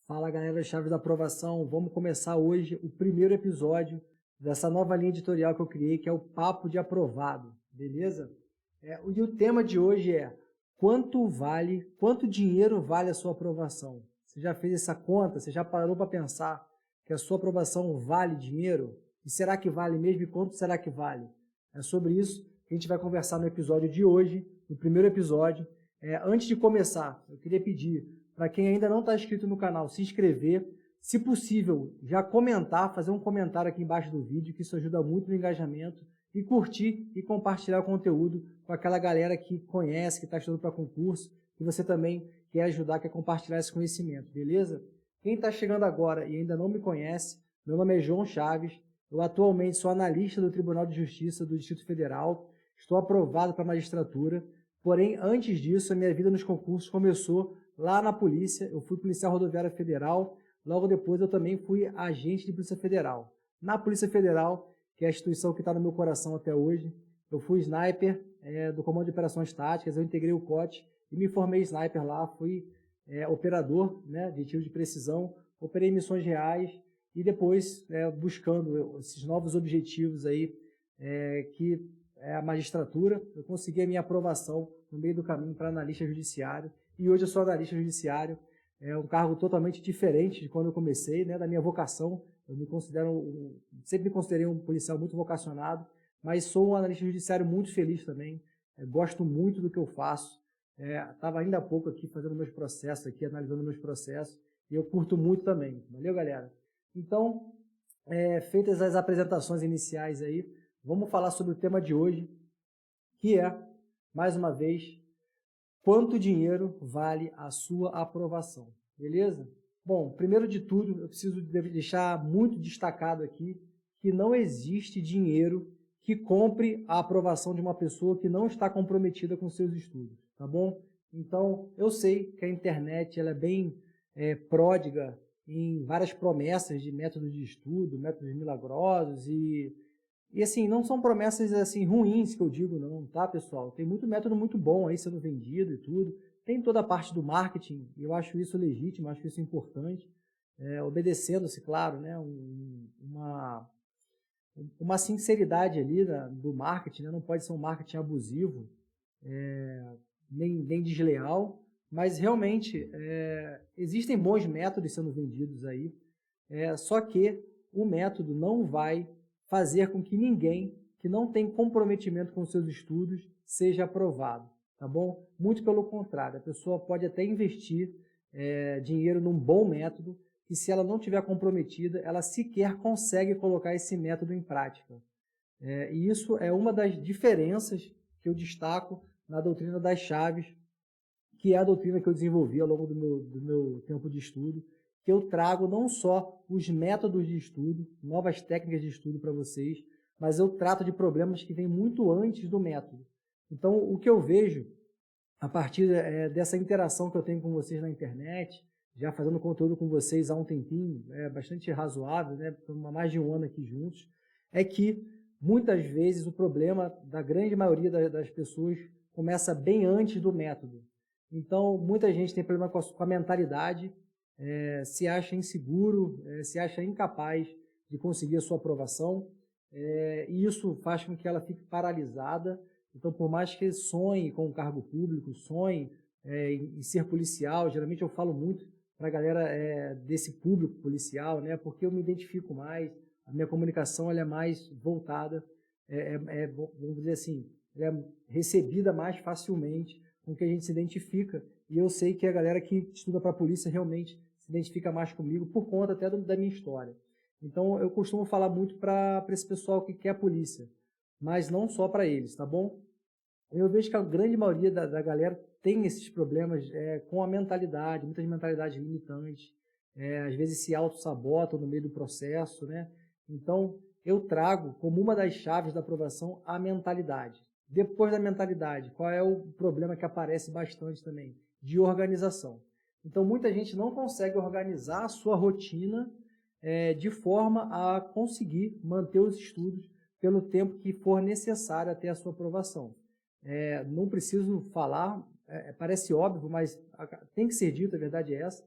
Fala galera, chave da aprovação. Vamos começar hoje o primeiro episódio dessa nova linha editorial que eu criei, que é o Papo de Aprovado, beleza? E o tema de hoje é quanto dinheiro vale a sua aprovação? Você já fez essa conta? Você já parou para pensar que a sua aprovação vale dinheiro? E será que vale mesmo? E quanto será que vale? É sobre isso que a gente vai conversar no episódio de hoje, no primeiro episódio. Antes de começar, eu queria pedir para quem ainda não está inscrito no canal, se inscrever, se possível, já comentar, fazer um comentário aqui embaixo do vídeo, que isso ajuda muito no engajamento, e curtir e compartilhar o conteúdo com aquela galera que conhece, que está estudando para concurso, que você também quer ajudar, quer compartilhar esse conhecimento, beleza? Quem está chegando agora e ainda não me conhece, meu nome é João Chaves, eu atualmente sou analista do Tribunal de Justiça do Distrito Federal, estou aprovado para a magistratura, porém, antes disso, a minha vida nos concursos começou lá na polícia. Eu fui policial rodoviário federal, logo depois eu também fui agente de Polícia Federal. Na Polícia Federal, que é a instituição que está no meu coração até hoje, eu fui sniper do Comando de Operações Táticas, eu integrei o COT e me formei sniper lá, fui operador, né, de tiro de precisão, operei missões reais e depois buscando esses novos objetivos aí, que é a magistratura, eu consegui a minha aprovação no meio do caminho para analista judiciário. E hoje eu sou analista judiciário, é um cargo totalmente diferente de quando eu comecei, né, da minha vocação. Eu sempre me considerei um policial muito vocacionado, mas sou um analista judiciário muito feliz também, gosto muito do que eu faço. Estava ainda há pouco aqui fazendo meus processos, aqui, analisando meus processos, e eu curto muito também. Valeu, galera? Então, feitas as apresentações iniciais aí, vamos falar sobre o tema de hoje, que é, mais uma vez, quanto dinheiro vale a sua aprovação, beleza? Bom, primeiro de tudo, eu preciso deixar muito destacado aqui que não existe dinheiro que compre a aprovação de uma pessoa que não está comprometida com seus estudos, tá bom? Então, eu sei que a internet ela é bem pródiga em várias promessas de métodos de estudo, métodos milagrosos e assim, não são promessas assim ruins que eu digo não, tá, pessoal? Tem muito método muito bom aí sendo vendido e tudo. Tem toda a parte do marketing, e eu acho isso legítimo, acho isso importante, obedecendo-se, claro, né, uma sinceridade ali do marketing, né? Não pode ser um marketing abusivo, nem desleal, mas realmente existem bons métodos sendo vendidos aí, só que o método não vai fazer com que ninguém que não tem comprometimento com seus estudos seja aprovado, tá bom? Muito pelo contrário, a pessoa pode até investir dinheiro num bom método e se ela não estiver comprometida, ela sequer consegue colocar esse método em prática. E isso é uma das diferenças que eu destaco na doutrina das chaves, que é a doutrina que eu desenvolvi ao longo do meu tempo de estudo, que eu trago não só os métodos de estudo, novas técnicas de estudo para vocês, mas eu trato de problemas que vêm muito antes do método. Então, o que eu vejo, a partir dessa interação que eu tenho com vocês na internet, já fazendo conteúdo com vocês há um tempinho, bastante razoável, né, há mais de um ano aqui juntos, é que muitas vezes o problema da grande maioria das pessoas começa bem antes do método. Então, muita gente tem problema com a mentalidade, se acha inseguro, se acha incapaz de conseguir a sua aprovação, e isso faz com que ela fique paralisada. Então, por mais que sonhe com um cargo público, sonhe em ser policial, geralmente eu falo muito para a galera desse público policial, né, porque eu me identifico mais, a minha comunicação ela é mais voltada, vamos dizer assim, ela é recebida mais facilmente com que a gente se identifica, e eu sei que a galera que estuda para a polícia realmente se identifica mais comigo por conta até da minha história. Então, eu costumo falar muito para esse pessoal que quer a polícia, mas não só para eles, tá bom? Eu vejo que a grande maioria da galera tem esses problemas com a mentalidade, muitas mentalidades limitantes, às vezes se auto-sabotam no meio do processo, né? Então, eu trago como uma das chaves da aprovação a mentalidade. Depois da mentalidade, qual é o problema que aparece bastante também? De organização. Então, muita gente não consegue organizar a sua rotina de forma a conseguir manter os estudos pelo tempo que for necessário até a sua aprovação. Não preciso falar, parece óbvio, mas tem que ser dito, a verdade é essa.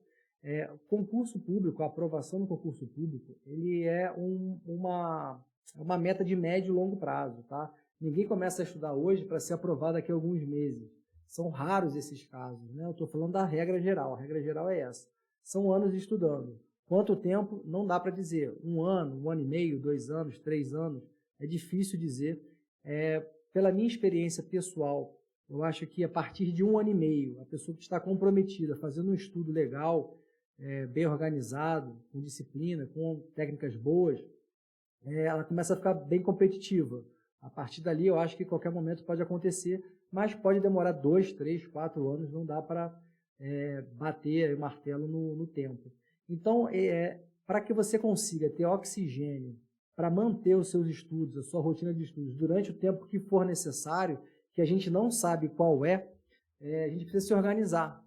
Concurso público, a aprovação no concurso público, ele é uma meta de médio e longo prazo, tá? Ninguém começa a estudar hoje para ser aprovado daqui a alguns meses. São raros esses casos, né? Eu estou falando da regra geral, a regra geral é essa. São anos estudando. Quanto tempo? Não dá para dizer. 1 ano, 1 ano e meio, 2 anos, 3 anos, é difícil dizer. Pela minha experiência pessoal, eu acho que a partir de 1 ano e meio, a pessoa que está comprometida, fazendo um estudo legal, bem organizado, com disciplina, com técnicas boas, ela começa a ficar bem competitiva. A partir dali, eu acho que qualquer momento pode acontecer, mas pode demorar 2, 3, 4 anos, não dá para bater o martelo no tempo. Então, para que você consiga ter oxigênio para manter os seus estudos, a sua rotina de estudos, durante o tempo que for necessário, que a gente não sabe qual a gente precisa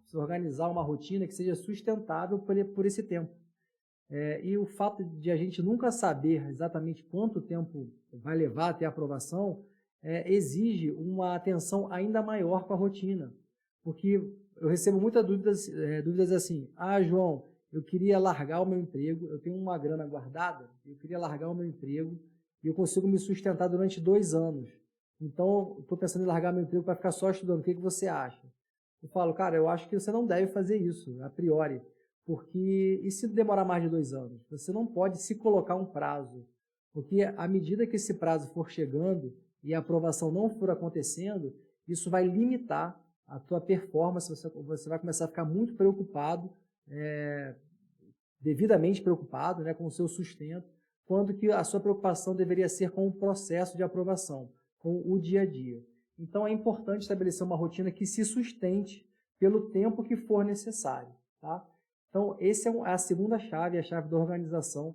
se organizar uma rotina que seja sustentável por esse tempo. E o fato de a gente nunca saber exatamente quanto tempo vai levar até a aprovação exige uma atenção ainda maior com a rotina. Porque eu recebo muitas dúvidas assim, João, eu queria largar o meu emprego, eu tenho uma grana guardada, eu queria largar o meu emprego e eu consigo me sustentar durante 2 anos. Então, estou pensando em largar meu emprego para ficar só estudando, o que você acha? Eu falo, cara, eu acho que você não deve fazer isso, a priori. Porque, e se demorar mais de 2 anos? Você não pode se colocar um prazo, porque à medida que esse prazo for chegando e a aprovação não for acontecendo, isso vai limitar a tua performance, você vai começar a ficar muito preocupado, devidamente preocupado, né, com o seu sustento, quando que a sua preocupação deveria ser com o processo de aprovação, com o dia a dia. Então é importante estabelecer uma rotina que se sustente pelo tempo que for necessário, tá? Então, essa é a segunda chave, a chave da organização,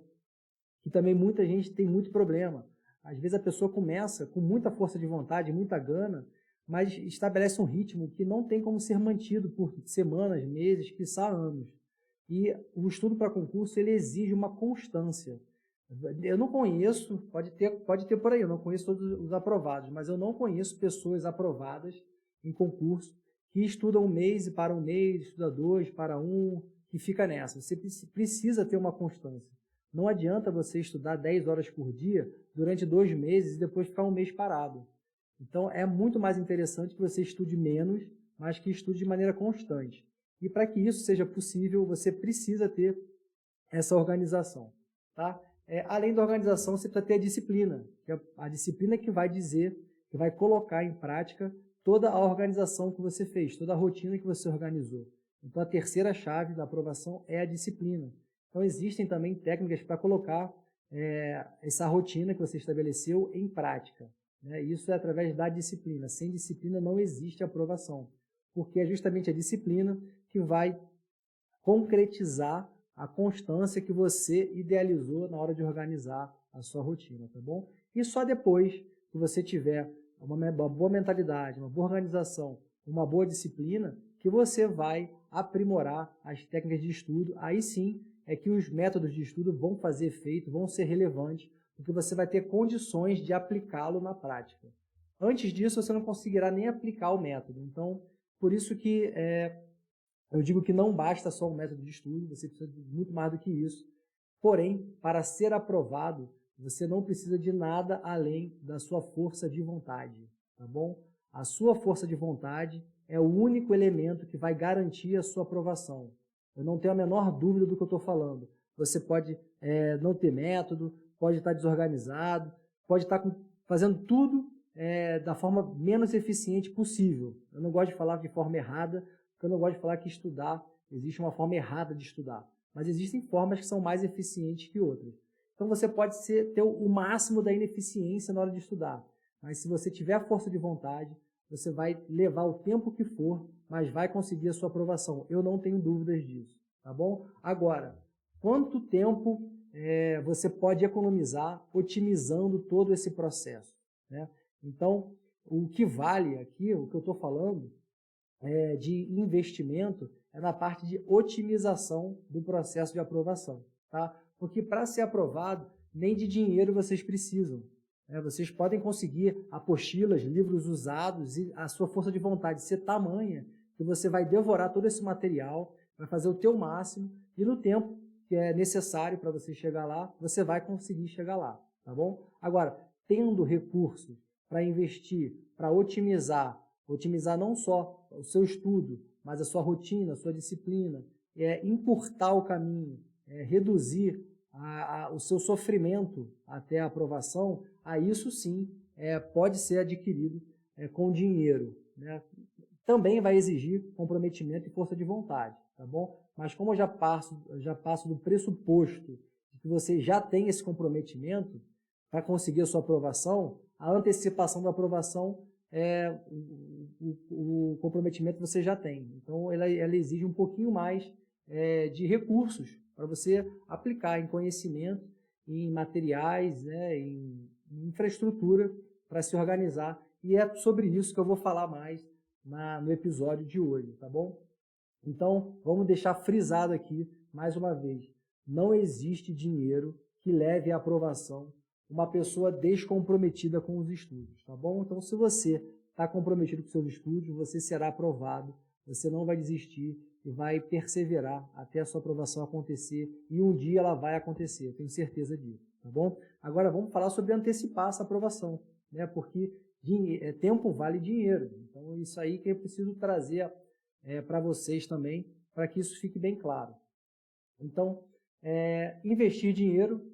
que também muita gente tem muito problema. Às vezes a pessoa começa com muita força de vontade, muita gana, mas estabelece um ritmo que não tem como ser mantido por semanas, meses, quiçá anos. E o estudo para concurso, ele exige uma constância. Eu não conheço, pode ter por aí, eu não conheço todos os aprovados, mas eu não conheço pessoas aprovadas em concurso que estudam 1 mês e para 1 mês, estuda 2 para 1, que fica nessa. Você precisa ter uma constância. Não adianta você estudar 10 horas por dia durante 2 meses e depois ficar 1 mês parado. Então, é muito mais interessante que você estude menos, mas que estude de maneira constante. E para que isso seja possível, você precisa ter essa organização. Tá? Além da organização, você precisa ter a disciplina, que é a disciplina que vai dizer, que vai colocar em prática toda a organização que você fez, toda a rotina que você organizou. Então, a terceira chave da aprovação é a disciplina. Então, existem também técnicas para colocar essa rotina que você estabeleceu em prática. Né? Isso é através da disciplina. Sem disciplina não existe aprovação, porque é justamente a disciplina que vai concretizar a constância que você idealizou na hora de organizar a sua rotina, tá bom? E só depois que você tiver uma boa mentalidade, uma boa organização, uma boa disciplina, que você vai aprimorar as técnicas de estudo. Aí sim é que os métodos de estudo vão fazer efeito, vão ser relevantes, porque você vai ter condições de aplicá-lo na prática. Antes disso, você não conseguirá nem aplicar o método. Então, por isso que eu digo que não basta só um método de estudo, você precisa de muito mais do que isso. Porém, para ser aprovado, você não precisa de nada além da sua força de vontade, tá bom? A sua força de vontade é o único elemento que vai garantir a sua aprovação. Eu não tenho a menor dúvida do que eu estou falando. Você pode não ter método, pode estar desorganizado, pode estar fazendo tudo da forma menos eficiente possível. Eu não gosto de falar de forma errada, porque eu não gosto de falar que estudar, existe uma forma errada de estudar. Mas existem formas que são mais eficientes que outras. Então você pode ter o máximo da ineficiência na hora de estudar. Mas se você tiver a força de vontade, você vai levar o tempo que for, mas vai conseguir a sua aprovação. Eu não tenho dúvidas disso, tá bom? Agora, quanto tempo você pode economizar otimizando todo esse processo, né? Então, o que vale aqui, o que eu estou falando, de investimento, é na parte de otimização do processo de aprovação, tá? Porque para ser aprovado, nem de dinheiro vocês precisam. Vocês podem conseguir apostilas, livros usados e a sua força de vontade ser tamanha que você vai devorar todo esse material, vai fazer o teu máximo e no tempo que é necessário para você chegar lá, você vai conseguir chegar lá, tá bom? Agora, tendo recursos para investir, para otimizar não só o seu estudo, mas a sua rotina, a sua disciplina, encurtar o caminho, reduzir o seu sofrimento até a aprovação, isso sim pode ser adquirido com dinheiro, né? Também vai exigir comprometimento e força de vontade, tá bom? Mas como eu já passo do pressuposto de que você já tem esse comprometimento para conseguir a sua aprovação, a antecipação da aprovação o comprometimento você já tem. Então, ela exige um pouquinho mais de recursos para você aplicar em conhecimento, em materiais, né, em infraestrutura para se organizar. E é sobre isso que eu vou falar mais no episódio de hoje, tá bom? Então, vamos deixar frisado aqui, mais uma vez, não existe dinheiro que leve à aprovação uma pessoa descomprometida com os estudos, tá bom? Então, se você está comprometido com seus estudos, você será aprovado, você não vai desistir e vai perseverar até a sua aprovação acontecer, e um dia ela vai acontecer, eu tenho certeza disso, tá bom? Agora, vamos falar sobre antecipar essa aprovação, né? Porque tempo vale dinheiro, então isso aí que eu preciso trazer para vocês também, para que isso fique bem claro. Então, investir dinheiro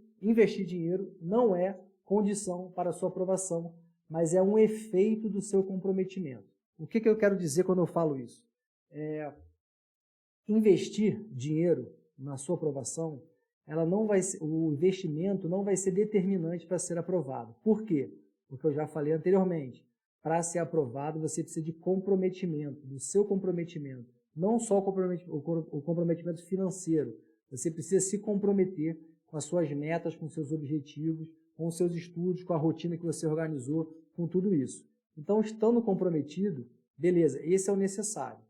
não é condição para a sua aprovação, mas é um efeito do seu comprometimento. O que eu quero dizer quando eu falo isso? Investir dinheiro na sua aprovação, o investimento não vai ser determinante para ser aprovado. Por quê? Porque eu já falei anteriormente, para ser aprovado você precisa de comprometimento, do seu comprometimento, não só o comprometimento financeiro, você precisa se comprometer com as suas metas, com seus objetivos, com os seus estudos, com a rotina que você organizou, com tudo isso. Então, estando comprometido, beleza, esse é o necessário.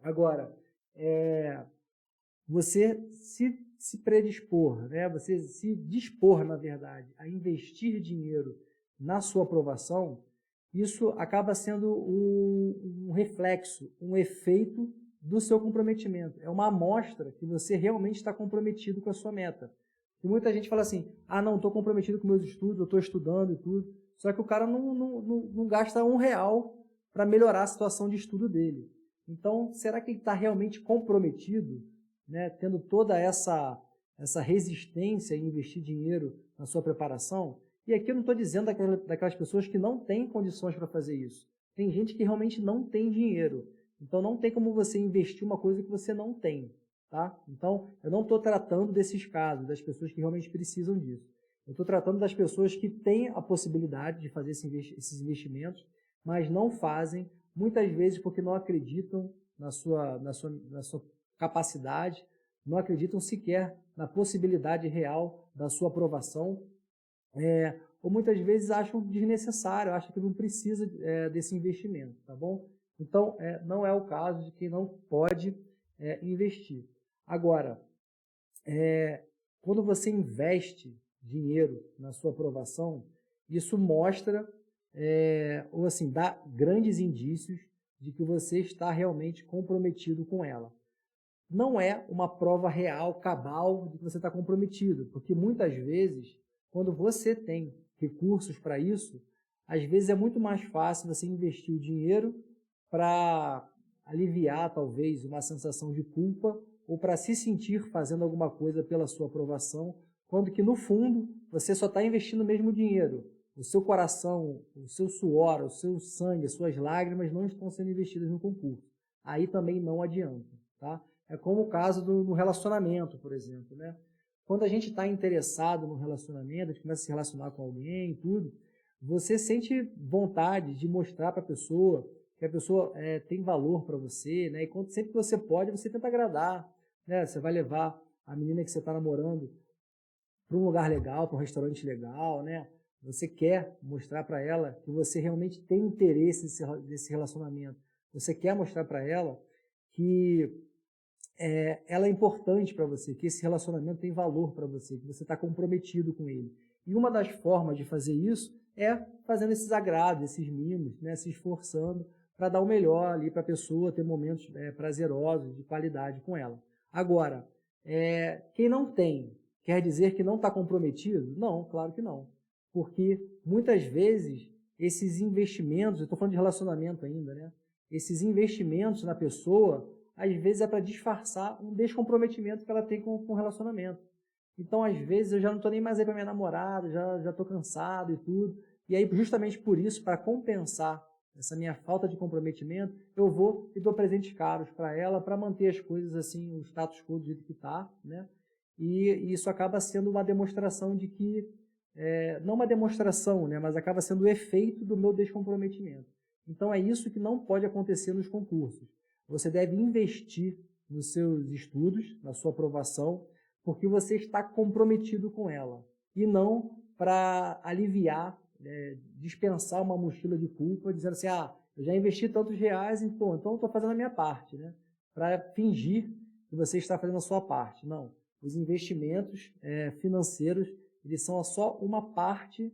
Agora, você se predispor, né? Você se dispor, na verdade, a investir dinheiro na sua aprovação, isso acaba sendo um reflexo, um efeito do seu comprometimento. É uma amostra que você realmente está comprometido com a sua meta. E muita gente fala assim, não, estou comprometido com meus estudos, eu estou estudando e tudo, só que o cara não gasta R$1 para melhorar a situação de estudo dele. Então, será que ele está realmente comprometido, né, tendo toda essa resistência em investir dinheiro na sua preparação? E aqui eu não estou dizendo daquelas pessoas que não têm condições para fazer isso. Tem gente que realmente não tem dinheiro. Então, não tem como você investir uma coisa que você não tem. Tá? Então, eu não estou tratando desses casos, das pessoas que realmente precisam disso. Eu estou tratando das pessoas que têm a possibilidade de fazer esses investimentos, mas não fazem, muitas vezes porque não acreditam na sua capacidade, não acreditam sequer na possibilidade real da sua aprovação, ou muitas vezes acham desnecessário, acham que não precisa desse investimento, tá bom? Então, não é o caso de quem não pode investir. Agora, quando você investe dinheiro na sua aprovação, isso mostra, ou assim, dá grandes indícios de que você está realmente comprometido com ela. Não é uma prova real, cabal, de que você está comprometido, porque muitas vezes, quando você tem recursos para isso, às vezes é muito mais fácil você investir o dinheiro para aliviar, talvez, uma sensação de culpa ou para se sentir fazendo alguma coisa pela sua aprovação, quando que, no fundo, você só está investindo mesmo o dinheiro. O seu coração, o seu suor, o seu sangue, as suas lágrimas não estão sendo investidas no concurso. Aí também não adianta, tá? É como o caso do relacionamento, por exemplo, né? Quando a gente está interessado no relacionamento, a gente começa a se relacionar com alguém e tudo, você sente vontade de mostrar para a pessoa que a pessoa tem valor para você, né? E sempre que você pode, você tenta agradar, né? Você vai levar a menina que você está namorando para um lugar legal, para um restaurante legal, né? Você quer mostrar para ela que você realmente tem interesse nesse relacionamento. Você quer mostrar para ela que ela é importante para você, que esse relacionamento tem valor para você, que você está comprometido com ele. E uma das formas de fazer isso é fazendo esses agrados, esses mimos, né? Se esforçando para dar o melhor ali para a pessoa, ter momentos prazerosos, de qualidade com ela. Agora, Quem não tem, quer dizer que não está comprometido? Não, claro que não. Porque muitas vezes esses investimentos, eu estou falando de relacionamento ainda, né? Esses investimentos na pessoa, às vezes é para disfarçar um descomprometimento que ela tem com o relacionamento. Então, às vezes, eu já não estou nem mais aí para minha namorada, já estou cansado e tudo. E aí, justamente por isso, para compensar essa minha falta de comprometimento, eu vou e dou presentes caros para ela, para manter as coisas assim, o status quo do jeito que está, né? E isso acaba sendo uma demonstração de que, não uma demonstração, né? Mas acaba sendo o efeito do meu descomprometimento. Então, é isso que não pode acontecer nos concursos. Você deve investir nos seus estudos, na sua aprovação, porque você está comprometido com ela, e não para aliviar, dispensar uma mochila de culpa, dizendo assim, eu já investi tantos reais, então eu estou fazendo a minha parte, né? Para fingir que você está fazendo a sua parte. Não, os investimentos financeiros, eles são só uma parte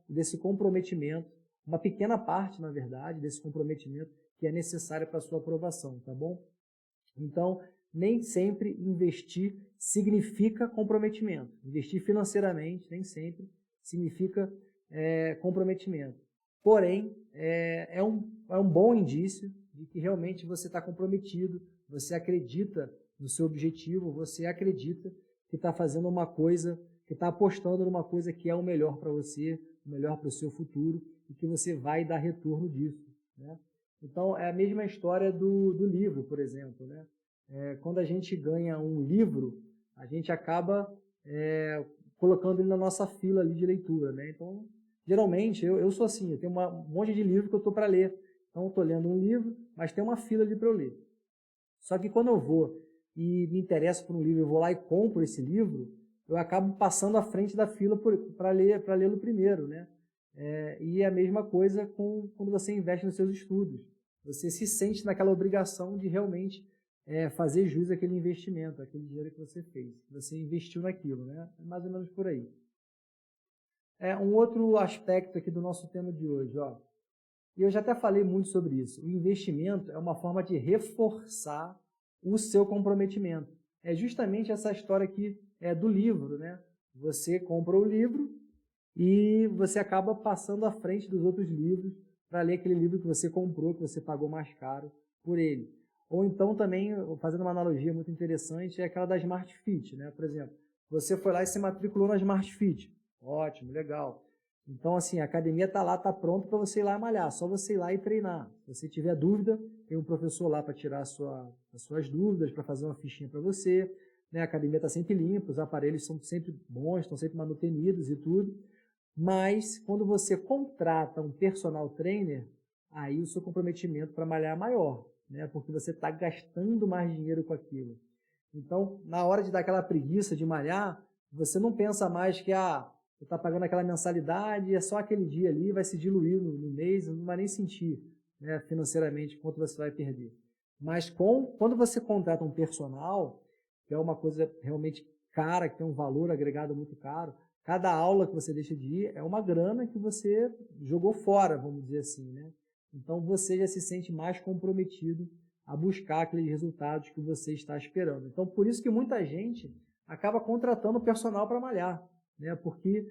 desse comprometimento, uma pequena parte, na verdade, desse comprometimento que é necessário para a sua aprovação, tá bom? Então, nem sempre investir significa comprometimento. Investir financeiramente nem sempre significa comprometimento. Porém, é um bom indício de que realmente você está comprometido, você acredita no seu objetivo, você acredita que está fazendo uma coisa, que está apostando numa coisa que é o melhor para você, o melhor para o seu futuro, e que você vai dar retorno disso, né? Então, é a mesma história do livro, por exemplo, né? Quando a gente ganha um livro, a gente acaba colocando ele na nossa fila ali de leitura, né? Então, geralmente, eu sou assim, eu tenho um monte de livro que eu estou para ler. Então, eu estou lendo um livro, mas tem uma fila ali para eu ler. Só que quando eu vou e me interesso por um livro, eu vou lá e compro esse livro, eu acabo passando à frente da fila para lê-lo primeiro, né? E é a mesma coisa quando você investe nos seus estudos. Você se sente naquela obrigação de realmente fazer jus àquele investimento, àquele dinheiro que você fez, que você investiu naquilo, né? É mais ou menos por aí. Um outro aspecto aqui do nosso tema de hoje, ó. E eu já até falei muito sobre isso. O investimento é uma forma de reforçar o seu comprometimento. É justamente essa história aqui do livro, né? Você compra o livro e você acaba passando à frente dos outros livros para ler aquele livro que você comprou, que você pagou mais caro por ele. Ou então também, fazendo uma analogia muito interessante, é aquela da Smart Fit, né? Por exemplo, você foi lá e se matriculou na Smart Fit. Ótimo, legal. Então, assim, a academia está lá, está pronta para você ir lá malhar, só você ir lá e treinar. Se você tiver dúvida, tem um professor lá para tirar as suas dúvidas, para fazer uma fichinha para você. Né? A academia está sempre limpa, os aparelhos são sempre bons, estão sempre manutenidos e tudo. Mas, quando você contrata um personal trainer, aí o seu comprometimento para malhar é maior, né? Porque você está gastando mais dinheiro com aquilo. Então, na hora de dar aquela preguiça de malhar, você não pensa mais que você está pagando aquela mensalidade e é só aquele dia ali, vai se diluir no mês, não vai nem sentir, né, financeiramente quanto você vai perder. Mas quando você contrata um personal, que é uma coisa realmente cara, que tem um valor agregado muito caro, cada aula que você deixa de ir é uma grana que você jogou fora, vamos dizer assim, né? Então você já se sente mais comprometido a buscar aqueles resultados que você está esperando. Então, por isso que muita gente acaba contratando personal para malhar, né? Porque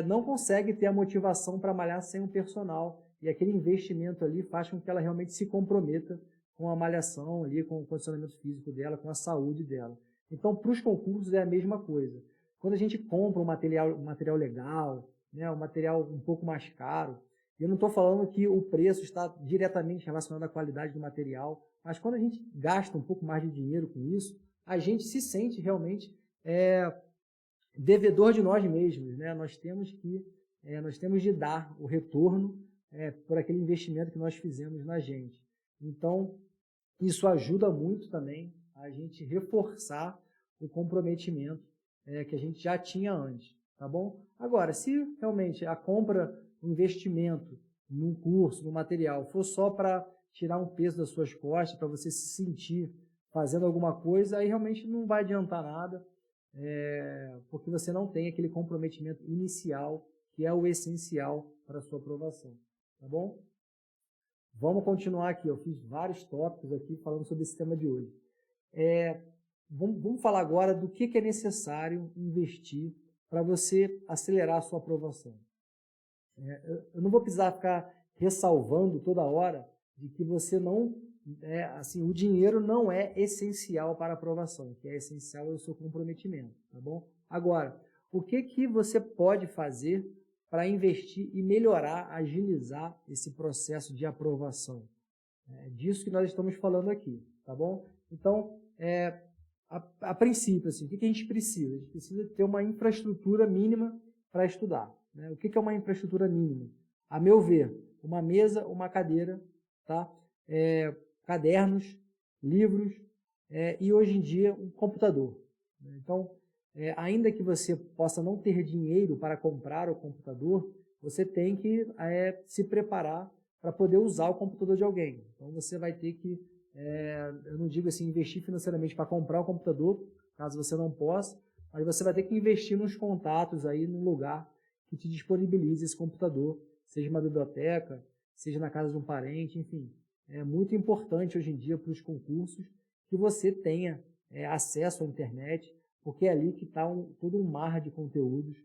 não consegue ter a motivação para malhar sem um personal, e aquele investimento ali faz com que ela realmente se comprometa com a malhação ali, com o condicionamento físico dela, com a saúde dela. Então, para os concursos é a mesma coisa. Quando a gente compra um material legal, né, um material um pouco mais caro, eu não estou falando que o preço está diretamente relacionado à qualidade do material, mas quando a gente gasta um pouco mais de dinheiro com isso, a gente se sente realmente devedor de nós mesmos, né? Nós temos de dar o retorno por aquele investimento que nós fizemos na gente. Então, isso ajuda muito também a gente reforçar o comprometimento que a gente já tinha antes, tá bom? Agora, se realmente a compra, o investimento num curso, no material, for só para tirar um peso das suas costas, para você se sentir fazendo alguma coisa, aí realmente não vai adiantar nada, porque você não tem aquele comprometimento inicial, que é o essencial para a sua aprovação, tá bom? Vamos continuar aqui, eu fiz vários tópicos aqui falando sobre esse tema de hoje. vamos falar agora do que é necessário investir para você acelerar a sua aprovação. Eu não vou precisar ficar ressalvando toda hora de que você não, assim, o dinheiro não é essencial para a aprovação, o que é essencial é o seu comprometimento, tá bom? Agora, o que você pode fazer para investir e melhorar, agilizar esse processo de aprovação? É disso que nós estamos falando aqui, tá bom? Então, a princípio, assim, o que a gente precisa? A gente precisa ter uma infraestrutura mínima para estudar. Né? O que é uma infraestrutura mínima? A meu ver, uma mesa, uma cadeira, tá? Cadernos, livros e, hoje em dia, um computador. Então, ainda que você possa não ter dinheiro para comprar o computador, você tem que se preparar para poder usar o computador de alguém. Então, você vai ter que, eu não digo assim, investir financeiramente para comprar o computador, caso você não possa, mas você vai ter que investir nos contatos aí, num lugar que te disponibilize esse computador, seja uma biblioteca, seja na casa de um parente, enfim. É muito importante hoje em dia para os concursos que você tenha acesso à internet, porque é ali que está todo um mar de conteúdos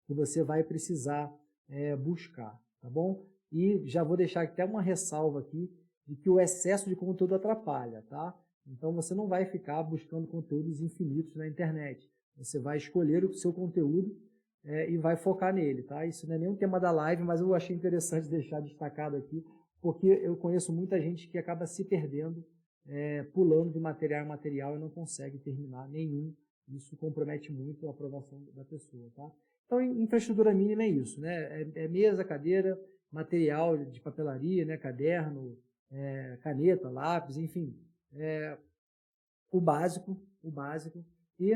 que você vai precisar buscar, tá bom? E já vou deixar até uma ressalva aqui de que o excesso de conteúdo atrapalha, tá? Então você não vai ficar buscando conteúdos infinitos na internet. Você vai escolher o seu conteúdo e vai focar nele, tá? Isso não é nem um tema da live, mas eu achei interessante deixar destacado aqui, porque eu conheço muita gente que acaba se perdendo, pulando de material em material e não consegue terminar nenhum. Isso compromete muito a aprovação da pessoa, tá? Então, infraestrutura mínima é isso, né? Mesa, cadeira, material de papelaria, né? Caderno, caneta, lápis, enfim. O básico e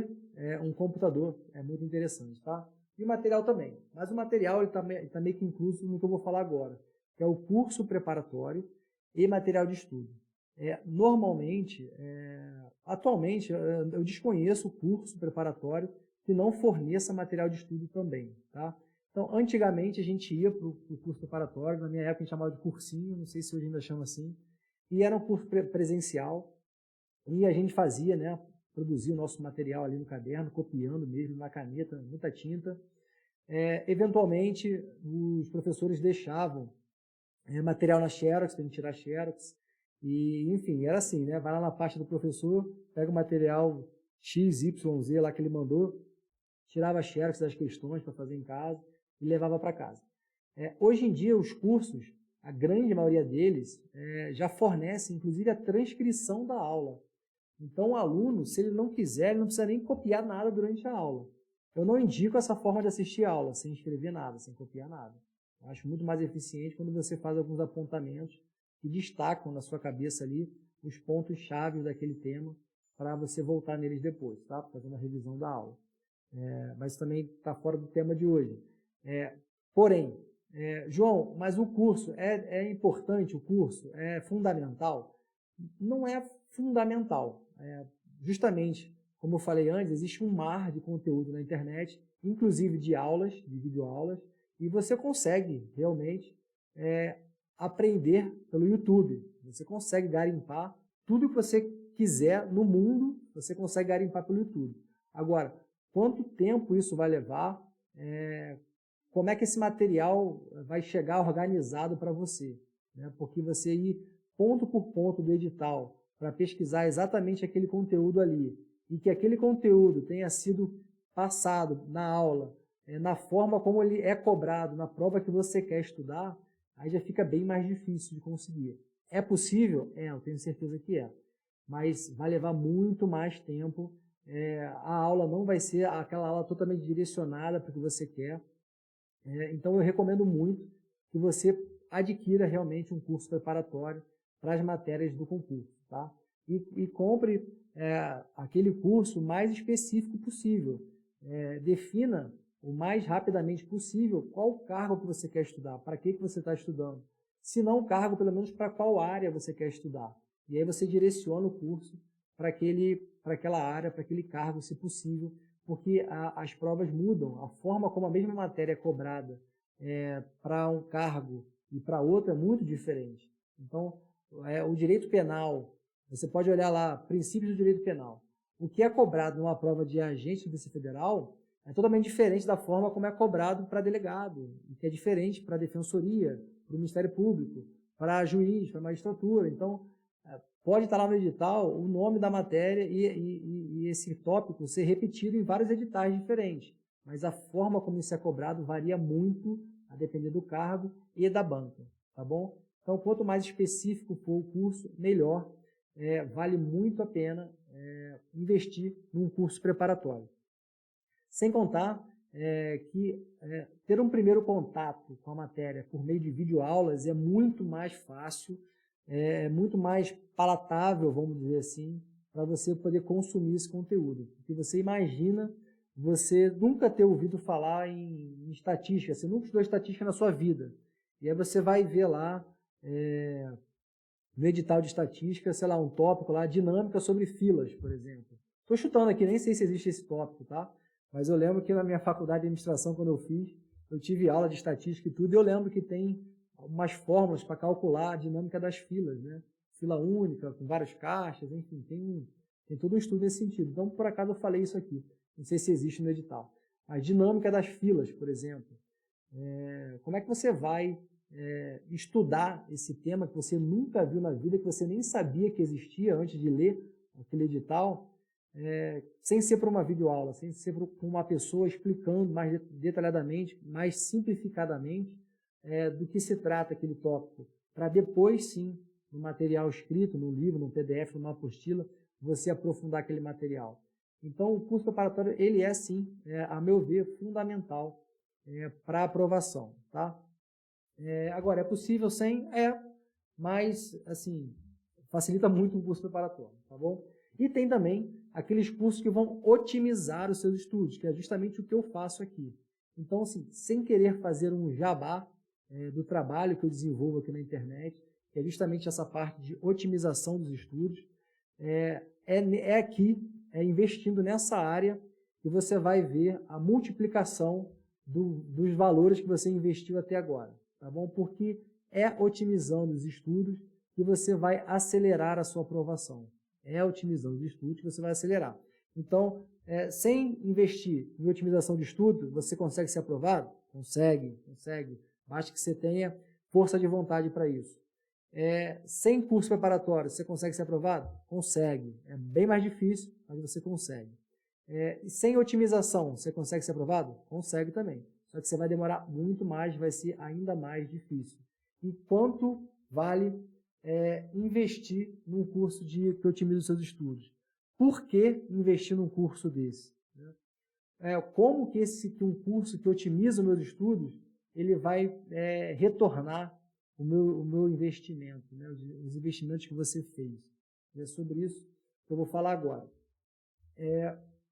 um computador é muito interessante, tá? E o material também. Mas o material está meio que incluso no que eu vou falar agora, que é o curso preparatório e material de estudo. Normalmente, atualmente, eu desconheço o curso preparatório que não forneça material de estudo também, tá? Então, antigamente a gente ia para o curso preparatório, na minha época a gente chamava de cursinho, não sei se hoje ainda chama assim, e era um curso presencial, e a gente fazia, né, produzia o nosso material ali no caderno, copiando mesmo na caneta, muita tinta. Eventualmente, os professores deixavam material na Xerox, para a gente tirar Xerox, e enfim, era assim, né? Vai lá na pasta do professor, pega o material XYZ lá que ele mandou, tirava a Xerox das questões para fazer em casa e levava para casa. Hoje em dia, os cursos, a grande maioria deles, já fornecem, inclusive, a transcrição da aula. Então, o aluno, se ele não quiser, ele não precisa nem copiar nada durante a aula. Eu não indico essa forma de assistir a aula, sem escrever nada, sem copiar nada. Eu acho muito mais eficiente quando você faz alguns apontamentos que destacam na sua cabeça ali os pontos-chave daquele tema para você voltar neles depois, tá? Fazendo uma revisão da aula. Mas também está fora do tema de hoje. Porém, João, mas o curso é importante, o curso é fundamental? Não é fundamental. Justamente, como eu falei antes, existe um mar de conteúdo na internet, inclusive de aulas, de videoaulas, e você consegue realmente aprender pelo YouTube. Você consegue garimpar tudo que você quiser no mundo, você consegue garimpar pelo YouTube. Agora, quanto tempo isso vai levar? Como é que esse material vai chegar organizado para você? Né? Porque você ir ponto por ponto do edital para pesquisar exatamente aquele conteúdo ali e que aquele conteúdo tenha sido passado na aula, na forma como ele é cobrado, na prova que você quer estudar, aí já fica bem mais difícil de conseguir. É possível? Eu tenho certeza que é. Mas vai levar muito mais tempo. A aula não vai ser aquela aula totalmente direcionada para o que você quer. Então, eu recomendo muito que você adquira realmente um curso preparatório para as matérias do concurso, tá? E compre aquele curso mais específico possível. Defina o mais rapidamente possível qual o cargo que você quer estudar, para que você está estudando. Se não o cargo, pelo menos para qual área você quer estudar. E aí você direciona o curso para aquela área, para aquele cargo, se possível, porque as provas mudam. A forma como a mesma matéria é cobrada para um cargo e para outro é muito diferente. Então, o direito penal, Você pode olhar lá, princípios do direito penal. O que é cobrado numa prova de agente da Polícia Federal é totalmente diferente da forma como é cobrado para delegado, e que é diferente para a defensoria, para o Ministério Público, para juiz, para a magistratura. Então, pode estar lá no edital o nome da matéria e esse tópico ser repetido em vários editais diferentes. Mas a forma como isso é cobrado varia muito a depender do cargo e da banca, tá bom? Então, quanto mais específico for o curso, melhor. Vale muito a pena investir num curso preparatório. Sem contar que ter um primeiro contato com a matéria por meio de videoaulas é muito mais fácil, é muito mais palatável, vamos dizer assim, para você poder consumir esse conteúdo. Porque você imagina você nunca ter ouvido falar em estatística, você nunca estudou estatística na sua vida. E aí você vai ver lá, no edital de estatística, sei lá, um tópico lá, dinâmica sobre filas, por exemplo. Estou chutando aqui, nem sei se existe esse tópico, tá? Mas eu lembro que na minha faculdade de administração, quando eu fiz, eu tive aula de estatística e tudo, e eu lembro que tem umas fórmulas para calcular a dinâmica das filas, né? Fila única, com várias caixas, enfim, tem todo um estudo nesse sentido. Então, por acaso eu falei isso aqui. Não sei se existe no edital. A dinâmica das filas, por exemplo. Como é que você vai estudar esse tema que você nunca viu na vida, que você nem sabia que existia antes de ler aquele edital, sem ser por uma videoaula, sem ser por uma pessoa explicando mais detalhadamente, mais simplificadamente do que se trata aquele tópico, para depois sim, no material escrito, no livro, no PDF, numa apostila, você aprofundar aquele material. Então, o curso preparatório, ele é sim, a meu ver, fundamental para aprovação, tá? Agora, é possível sem? Mas, assim, facilita muito o curso preparatório, tá bom? E tem também aqueles cursos que vão otimizar os seus estudos, que é justamente o que eu faço aqui. Então, assim, sem querer fazer um jabá do trabalho que eu desenvolvo aqui na internet, que é justamente essa parte de otimização dos estudos, aqui, investindo nessa área, que você vai ver a multiplicação dos valores que você investiu até agora. Tá bom? Porque é otimizando os estudos que você vai acelerar a sua aprovação. É otimizando os estudos que você vai acelerar. Então, sem investir em otimização de estudo, você consegue ser aprovado? Consegue. Basta que você tenha força de vontade para isso. Sem curso preparatório, você consegue ser aprovado? Consegue. É bem mais difícil, mas você consegue. Sem otimização, você consegue ser aprovado? Consegue também. Só que você vai demorar muito mais, vai ser ainda mais difícil. E quanto vale investir num curso que otimiza os seus estudos? Por que investir num curso desse? Como que um curso que otimiza os meus estudos, ele vai retornar o meu investimento, né? Os investimentos que você fez? É sobre isso que eu vou falar agora.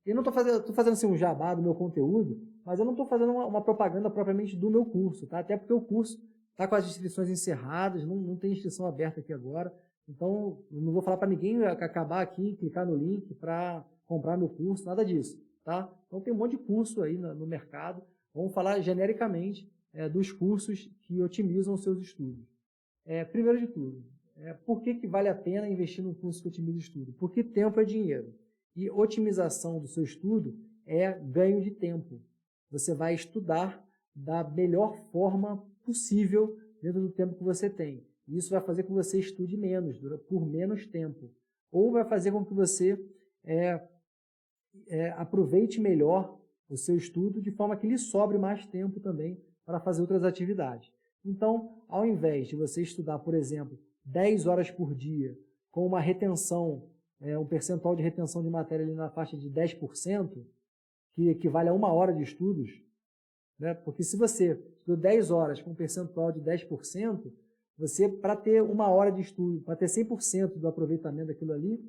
Eu não estou fazendo assim, um jabá do meu conteúdo, mas eu não estou fazendo uma propaganda propriamente do meu curso, tá? Até porque o curso está com as inscrições encerradas, não tem inscrição aberta aqui agora, então eu não vou falar para ninguém acabar aqui, clicar no link para comprar meu curso, nada disso, tá? Então tem um monte de curso aí no mercado, vamos falar genericamente dos cursos que otimizam os seus estudos. Primeiro de tudo, por que vale a pena investir num curso que otimiza o estudo? Porque tempo é dinheiro. E otimização do seu estudo é ganho de tempo. Você vai estudar da melhor forma possível dentro do tempo que você tem. E isso vai fazer com que você estude menos, por menos tempo. Ou vai fazer com que você aproveite melhor o seu estudo de forma que lhe sobre mais tempo também para fazer outras atividades. Então, ao invés de você estudar, por exemplo, 10 horas por dia, com uma retenção, um percentual de retenção de matéria ali na faixa de 10%, que equivale a 1 hora de estudos, né? Porque se você estudou 10 horas com um percentual de 10%, você, para ter 1 hora de estudo, para ter 100% do aproveitamento daquilo ali,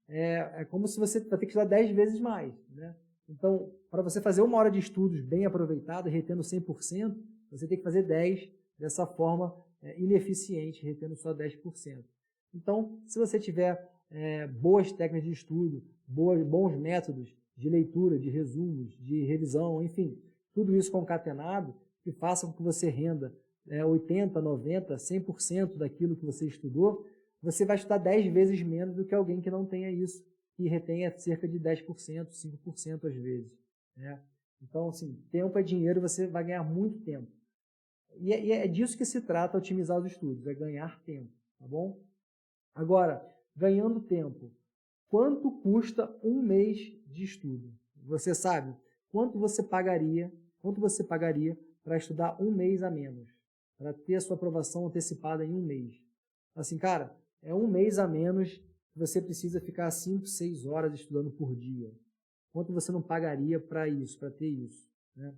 é como se você vai ter que estudar 10 vezes mais, né? Então, para você fazer 1 hora de estudos bem aproveitada, retendo 100%, você tem que fazer 10 dessa forma ineficiente, retendo só 10%. Então, se você tiver boas técnicas de estudo, bons métodos de leitura, de resumos, de revisão, enfim, tudo isso concatenado, que faça com que você renda 80%, 90%, 100% daquilo que você estudou, você vai estudar 10 vezes menos do que alguém que não tenha isso, que retenha cerca de 10%, 5% às vezes, né? Então, assim, tempo é dinheiro, você vai ganhar muito tempo. E é disso que se trata otimizar os estudos, é ganhar tempo, tá bom? Agora, ganhando tempo, quanto custa um mês de estudo? Você sabe quanto você pagaria para estudar um mês a menos, para ter a sua aprovação antecipada em um mês? Assim, cara, é um mês a menos que você precisa ficar 5, 6 horas estudando por dia. Quanto você não pagaria para isso, para ter isso, né?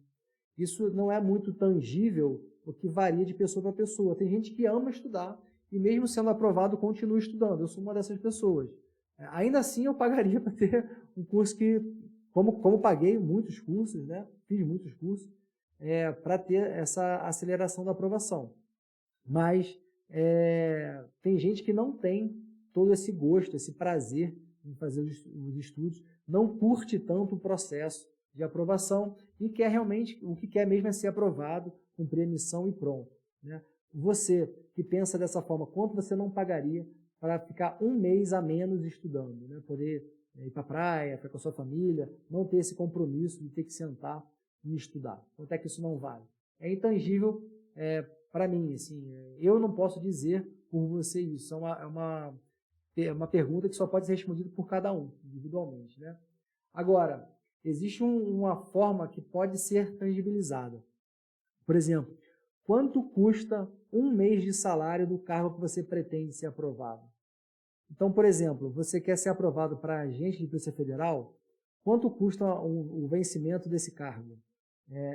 Isso não é muito tangível, porque varia de pessoa para pessoa. Tem gente que ama estudar e mesmo sendo aprovado, continua estudando. Eu sou uma dessas pessoas. Ainda assim, eu pagaria para ter um curso que, como paguei muitos cursos, né? Fiz muitos cursos, para ter essa aceleração da aprovação. Mas tem gente que não tem todo esse gosto, esse prazer em fazer os estudos, não curte tanto o processo de aprovação e quer realmente, o que quer mesmo é ser aprovado, cumprir a missão e pronto, né? Você que pensa dessa forma, quanto você não pagaria para ficar um mês a menos estudando, né? Poder ir para a praia, ficar com a sua família, não ter esse compromisso de ter que sentar e estudar. Quanto é que isso não vale? É intangível para mim, assim, eu não posso dizer por você isso, é uma pergunta que só pode ser respondida por cada um, individualmente, né? Agora, existe uma forma que pode ser tangibilizada. Por exemplo, quanto custa um mês de salário do cargo que você pretende ser aprovado? Então, por exemplo, você quer ser aprovado para agente de Polícia Federal, quanto custa o vencimento desse cargo?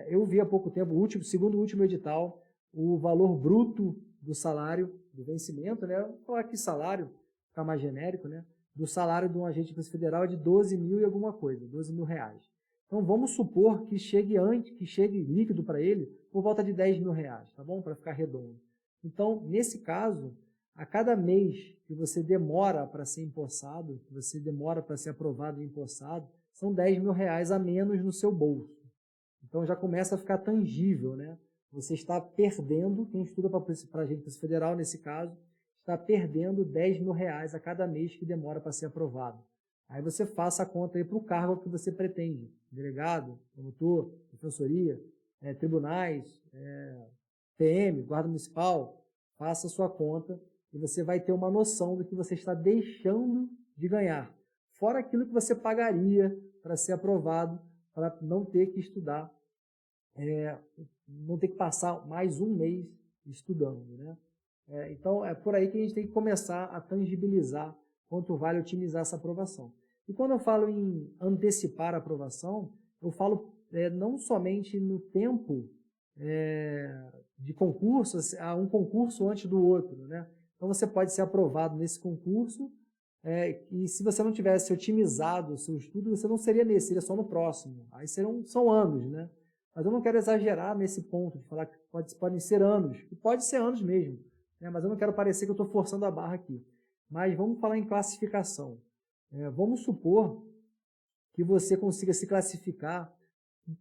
Eu vi há pouco tempo, segundo o último edital, o valor bruto do salário, do vencimento, né? Vou falar aqui salário, ficar mais genérico, né? Do salário de um agente de Polícia Federal é de 12 mil e alguma coisa, 12 mil reais. Então, vamos supor que chegue líquido para ele por volta de 10 mil reais, tá bom? Para ficar redondo. Então, nesse caso, a cada mês que você demora para ser empossado, que você demora para ser aprovado e empossado, são 10 mil reais a menos no seu bolso. Então, já começa a ficar tangível, né? Você está perdendo, quem estuda para agente de Polícia Federal, nesse caso, está perdendo 10 mil reais a cada mês que demora para ser aprovado. Aí você faça a conta aí para o cargo que você pretende. Delegado, promotor, defensoria, tribunais, PM, guarda municipal. Faça a sua conta e você vai ter uma noção do que você está deixando de ganhar. Fora aquilo que você pagaria para ser aprovado, para não ter que estudar, não ter que passar mais um mês estudando, né? Então, é por aí que a gente tem que começar a tangibilizar quanto vale otimizar essa aprovação. E quando eu falo em antecipar a aprovação, eu falo não somente no tempo de concurso, há um concurso antes do outro, né? Então, você pode ser aprovado nesse concurso e se você não tivesse otimizado o seu estudo, você não seria nesse, seria só no próximo. Aí são anos, né? Mas eu não quero exagerar nesse ponto de falar que podem ser anos, e pode ser anos mesmo, né? Mas eu não quero parecer que eu estou forçando a barra aqui. Mas vamos falar em classificação. Vamos supor que você consiga se classificar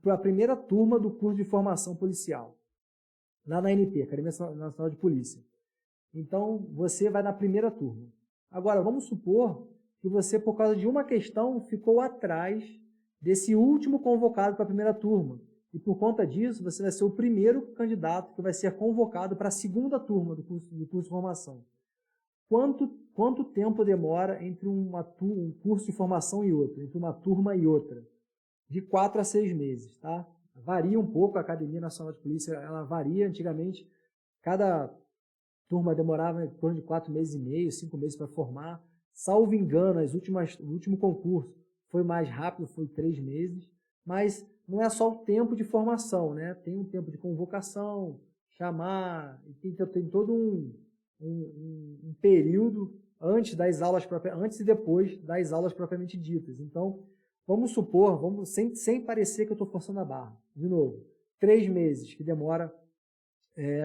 para a primeira turma do curso de formação policial, lá na ANP, Academia Nacional de Polícia. Então, você vai na primeira turma. Agora, vamos supor que você, por causa de uma questão, ficou atrás desse último convocado para a primeira turma. E por conta disso, você vai ser o primeiro candidato que vai ser convocado para a segunda turma do curso de formação. Quanto tempo demora entre um curso de formação e outro, entre uma turma e outra? De 4 a 6 meses, tá? Varia um pouco, a Academia Nacional de Polícia, ela varia. Antigamente, cada turma demorava em torno de 4 meses e meio, 5 meses para formar. Salvo engano, o último concurso foi mais rápido, foi 3 meses, mas não é só o tempo de formação, né? Tem um tempo de convocação, chamar, tem todo um período antes e depois das aulas propriamente ditas. Então, vamos supor, sem parecer que eu estou forçando a barra, de novo, 3 meses que demora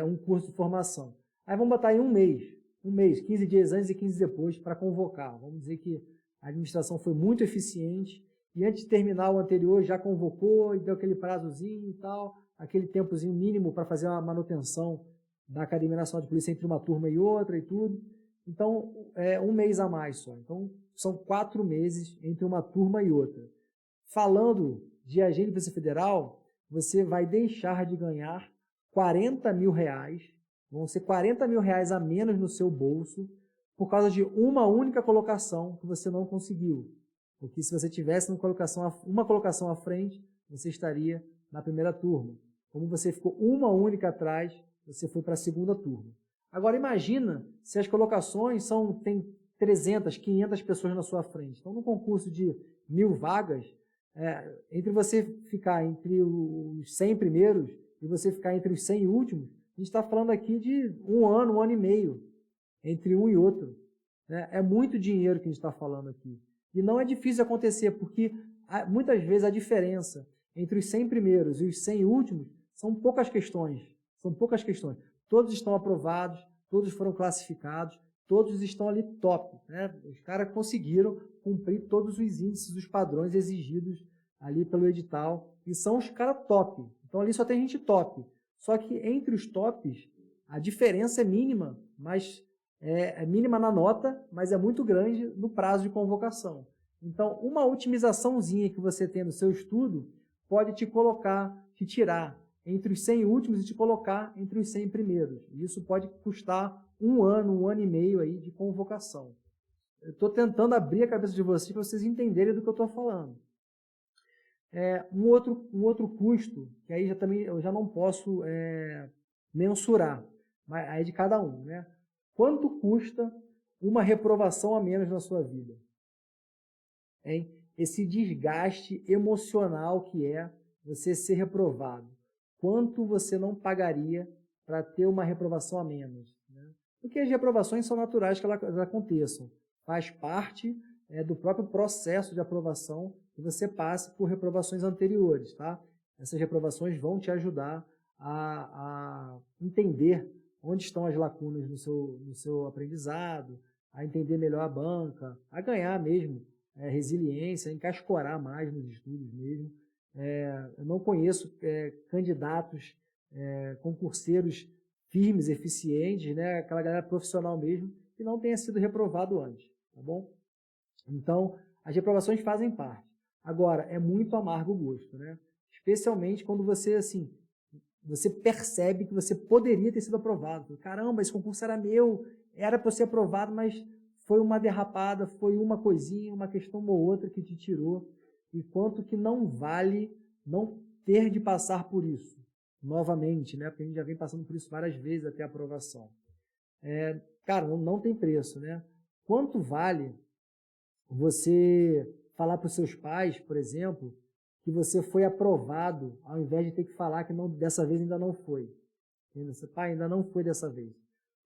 um curso de formação. Aí vamos botar aí um mês, 15 dias antes e 15 depois para convocar. Vamos dizer que a administração foi muito eficiente e antes de terminar o anterior já convocou e deu aquele prazozinho e tal, aquele tempozinho mínimo para fazer uma manutenção da Academia Nacional de Polícia entre uma turma e outra e tudo. Então, é um mês a mais só. Então, são 4 meses entre uma turma e outra. Falando de agente da Polícia Federal, você vai deixar de ganhar R$40 mil, vão ser R$40 mil a menos no seu bolso, por causa de uma única colocação que você não conseguiu. Porque se você tivesse uma colocação à frente, você estaria na primeira turma. Como você ficou uma única atrás, você foi para a segunda turma. Agora imagina se as colocações tem 300, 500 pessoas na sua frente. Então, no concurso de 1.000 vagas, entre você ficar entre os 100 primeiros e você ficar entre os 100 últimos, a gente está falando aqui de um ano e meio, entre um e outro. É muito dinheiro que a gente está falando aqui. E não é difícil acontecer, porque muitas vezes a diferença entre os 100 primeiros e os 100 últimos são poucas questões. Todos estão aprovados, todos foram classificados, todos estão ali top. Os caras conseguiram cumprir todos os índices, os padrões exigidos ali pelo edital, e são os caras top. Então ali só tem gente top. Só que entre os tops, a diferença é mínima, mas é mínima na nota, mas é muito grande no prazo de convocação. Então, uma otimizaçãozinha que você tem no seu estudo pode te tirar entre os 100 últimos e te colocar entre os 100 primeiros. Isso pode custar um ano e meio aí de convocação. Eu estou tentando abrir a cabeça de vocês para vocês entenderem do que eu estou falando. Um outro custo, que aí eu já não posso mensurar, mas aí é de cada um, né? Quanto custa uma reprovação a menos na sua vida? Esse desgaste emocional que é você ser reprovado. Quanto você não pagaria para ter uma reprovação a menos? Né? Porque as reprovações são naturais que elas aconteçam. Faz parte do próprio processo de aprovação que você passe por reprovações anteriores. Tá? Essas reprovações vão te ajudar a entender onde estão as lacunas no seu aprendizado, a entender melhor a banca, a ganhar mesmo resiliência, a encascorar mais nos estudos mesmo. Eu não conheço candidatos, concurseiros firmes, eficientes, né, aquela galera profissional mesmo, que não tenha sido reprovado antes, tá bom? Então, as reprovações fazem parte. Agora, é muito amargo o gosto, né? Especialmente quando você percebe que você poderia ter sido aprovado. Caramba, esse concurso era meu, era para ser aprovado, mas foi uma derrapada, foi uma coisinha, uma questão ou outra que te tirou. E quanto que não vale não ter de passar por isso novamente, né? Porque a gente já vem passando por isso várias vezes até a aprovação. Cara, não tem preço, né? Quanto vale você falar para os seus pais, por exemplo, que você foi aprovado, ao invés de ter que falar que dessa vez ainda não foi? Seu pai ainda não foi dessa vez.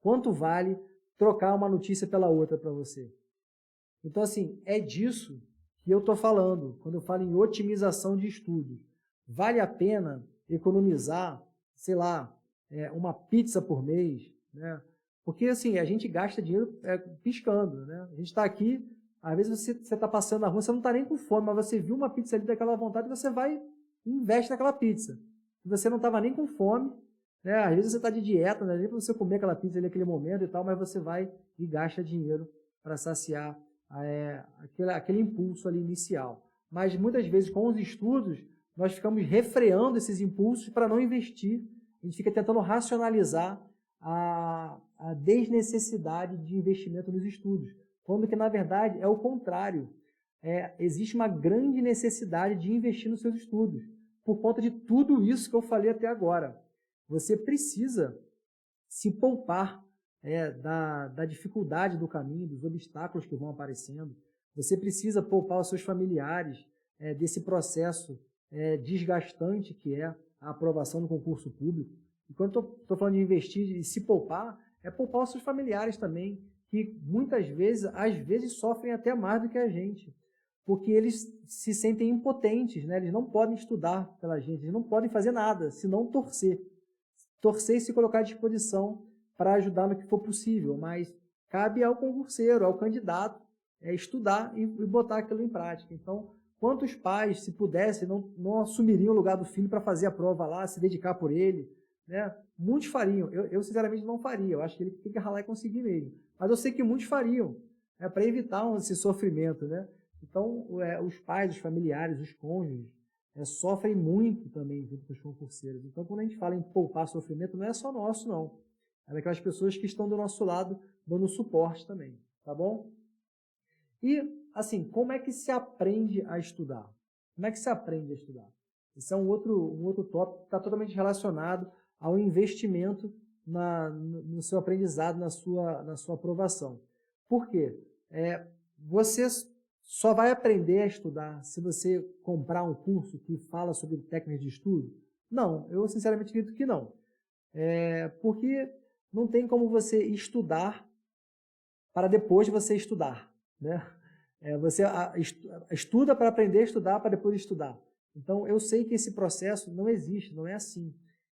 Quanto vale trocar uma notícia pela outra para você? Então, assim, é disso que eu estou falando, quando eu falo em otimização de estudos. Vale a pena economizar, sei lá, uma pizza por mês, né? Porque, assim, a gente gasta dinheiro piscando, né? A gente está aqui, às vezes você está passando na rua, você não está nem com fome, mas você viu uma pizza ali daquela vontade, você vai e investe naquela pizza. Você não estava nem com fome, né? Às vezes você está de dieta, não é nem para você comer aquela pizza ali naquele momento e tal, mas você vai e gasta dinheiro para saciar aquele impulso ali inicial. Mas muitas vezes com os estudos nós ficamos refreando esses impulsos para não investir. A gente fica tentando racionalizar a desnecessidade de investimento nos estudos, quando que na verdade é o contrário. Existe uma grande necessidade de investir nos seus estudos, por conta de tudo isso que eu falei até agora. Você precisa se poupar da dificuldade do caminho, dos obstáculos que vão aparecendo. Você precisa poupar os seus familiares desse processo desgastante que é a aprovação no concurso público. E quando estou falando de investir e se poupar, é poupar os seus familiares também, que muitas vezes, às vezes, sofrem até mais do que a gente, porque eles se sentem impotentes, né? Eles não podem estudar pela gente, eles não podem fazer nada, senão torcer. Torcer e se colocar à disposição para ajudar no que for possível, mas cabe ao concurseiro, ao candidato, estudar e botar aquilo em prática. Então, quantos pais, se pudessem, não assumiriam o lugar do filho para fazer a prova lá, se dedicar por ele, né? Muitos fariam. Eu, sinceramente, não faria. Eu acho que ele tem que ralar e conseguir mesmo. Mas eu sei que muitos fariam, para evitar esse sofrimento, né? Então, os pais, os familiares, os cônjuges, sofrem muito também junto com os concurseiros. Então, quando a gente fala em poupar sofrimento, não é só nosso, não. É daquelas pessoas que estão do nosso lado dando suporte também, tá bom? E, assim, como é que se aprende a estudar? Como é que se aprende a estudar? Esse é um outro tópico que está totalmente relacionado ao investimento no seu aprendizado, na sua aprovação. Por quê? Você só vai aprender a estudar se você comprar um curso que fala sobre técnicas de estudo? Não, eu sinceramente acredito que não. Porque não tem como você estudar para depois você estudar, né? Você estuda para aprender a estudar para depois estudar. Então, eu sei que esse processo não existe, não é assim.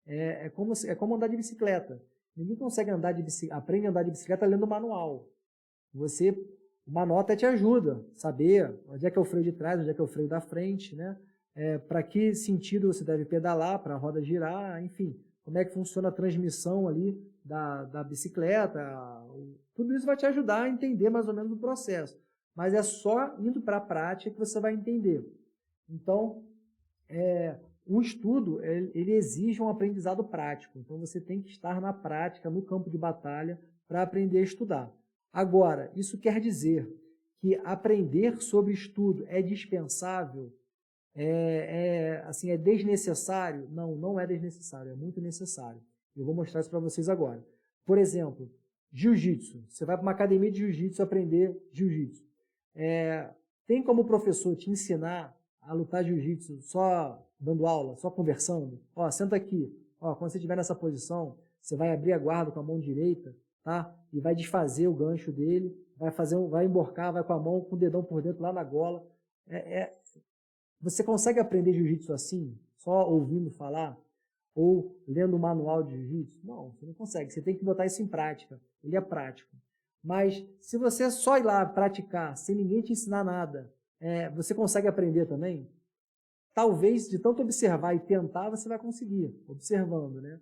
É como andar de bicicleta. Ninguém consegue aprende a andar de bicicleta lendo manual. Uma nota te ajuda a saber onde é que é o freio de trás, onde é que é o freio da frente, né? Para que sentido você deve pedalar, para a roda girar, enfim. Como é que funciona a transmissão ali da bicicleta. Tudo isso vai te ajudar a entender mais ou menos o processo. Mas é só indo para a prática que você vai entender. Então, o estudo, ele exige um aprendizado prático. Então, você tem que estar na prática, no campo de batalha, para aprender a estudar. Agora, isso quer dizer que aprender sobre estudo é dispensável? É desnecessário? Não, não é desnecessário, é muito necessário. Eu vou mostrar isso para vocês agora. Por exemplo, jiu-jitsu. Você vai para uma academia de jiu-jitsu aprender jiu-jitsu. Tem como professor te ensinar a lutar jiu-jitsu só dando aula, só conversando? Senta aqui. Quando você estiver nessa posição, você vai abrir a guarda com a mão direita, tá? E vai desfazer o gancho dele, vai emborcar, vai com a mão, com o dedão por dentro lá na gola. Você consegue aprender jiu-jitsu assim, só ouvindo falar? Ou lendo um manual de jiu-jitsu? Não, você não consegue. Você tem que botar isso em prática. Ele é prático. Mas se você só ir lá praticar, sem ninguém te ensinar nada, você consegue aprender também? Talvez, de tanto observar e tentar, você vai conseguir, observando, né?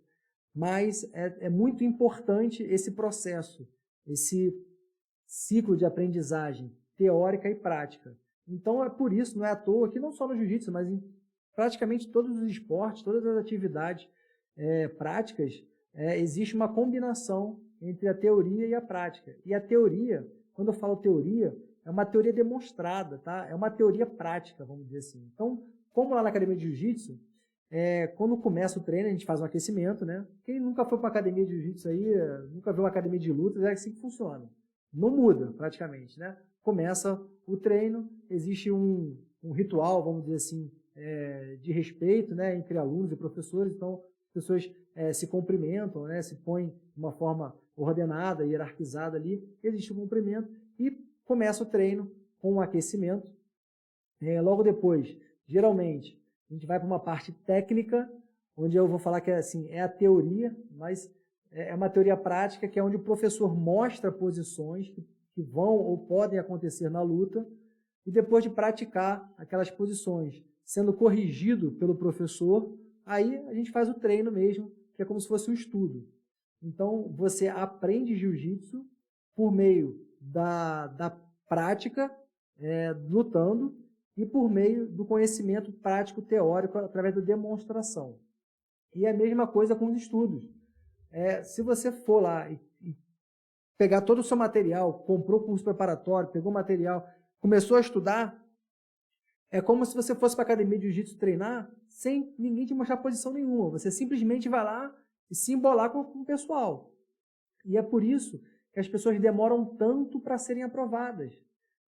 Mas é muito importante esse processo, esse ciclo de aprendizagem teórica e prática. Então, é por isso, não é à toa que não só no jiu-jitsu, mas em praticamente todos os esportes, todas as atividades práticas, existe uma combinação entre a teoria e a prática. E a teoria, quando eu falo teoria, é uma teoria demonstrada, tá? É uma teoria prática, vamos dizer assim. Então, como lá na academia de jiu-jitsu, quando começa o treino, a gente faz um aquecimento, né? Quem nunca foi para uma academia de jiu-jitsu aí, nunca viu uma academia de lutas, é assim que funciona. Não muda, praticamente, né? Começa o treino, existe um ritual, vamos dizer assim, de respeito, né, entre alunos e professores. Então, as pessoas se cumprimentam, né, se põem de uma forma ordenada, hierarquizada ali, existe um cumprimento e começa o treino com um aquecimento. Logo depois, geralmente, a gente vai para uma parte técnica, onde eu vou falar que é a teoria, mas é uma teoria prática, que é onde o professor mostra posições que vão ou podem acontecer na luta, e depois de praticar aquelas posições, sendo corrigido pelo professor, aí a gente faz o treino mesmo, que é como se fosse um estudo. Então, você aprende jiu-jitsu por meio da prática, lutando, e por meio do conhecimento prático teórico, através da demonstração. E a mesma coisa com os estudos. Se você for lá e pegar todo o seu material, comprou curso preparatório, pegou material, começou a estudar, é como se você fosse para a academia de jiu-jitsu treinar sem ninguém te mostrar posição nenhuma. Você simplesmente vai lá e se embolar com o pessoal. E é por isso que as pessoas demoram tanto para serem aprovadas.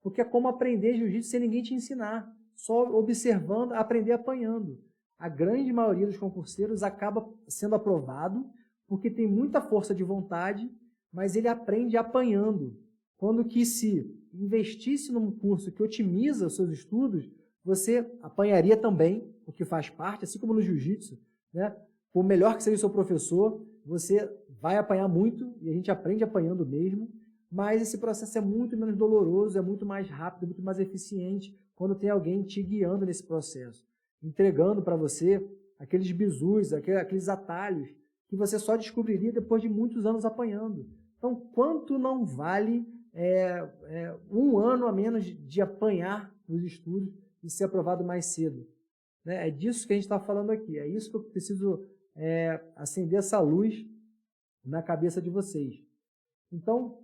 Porque é como aprender jiu-jitsu sem ninguém te ensinar, só observando, aprender apanhando. A grande maioria dos concurseiros acaba sendo aprovado porque tem muita força de vontade, mas ele aprende apanhando. Quando que se investisse num curso que otimiza os seus estudos, você apanharia também, o que faz parte, assim como no jiu-jitsu, né? Por melhor que seja o seu professor, você vai apanhar muito, e a gente aprende apanhando mesmo, mas esse processo é muito menos doloroso, é muito mais rápido, muito mais eficiente quando tem alguém te guiando nesse processo, entregando para você aqueles bizus, aqueles atalhos que você só descobriria depois de muitos anos apanhando. Então, quanto não vale um ano a menos de apanhar nos estudos e ser aprovado mais cedo? Né? É disso que a gente está falando aqui. É isso que eu preciso acender essa luz na cabeça de vocês. Então,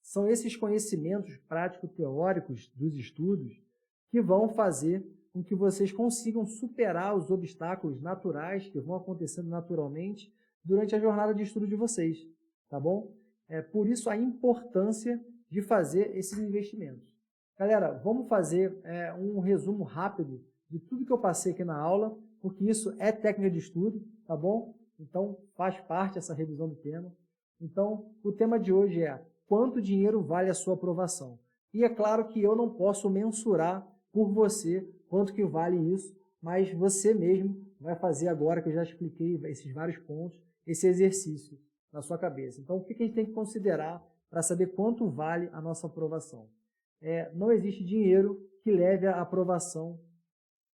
são esses conhecimentos prático-teóricos dos estudos que vão fazer com que vocês consigam superar os obstáculos naturais que vão acontecendo naturalmente durante a jornada de estudo de vocês, tá bom? Por isso a importância de fazer esses investimentos. Galera, vamos fazer um resumo rápido de tudo que eu passei aqui na aula, porque isso é técnica de estudo, tá bom? Então, faz parte essa revisão do tema. Então, o tema de hoje é quanto dinheiro vale a sua aprovação? E é claro que eu não posso mensurar por você quanto que vale isso, mas você mesmo vai fazer agora, que eu já expliquei esses vários pontos, esse exercício na sua cabeça. Então, o que a gente tem que considerar para saber quanto vale a nossa aprovação? Não existe dinheiro que leve à aprovação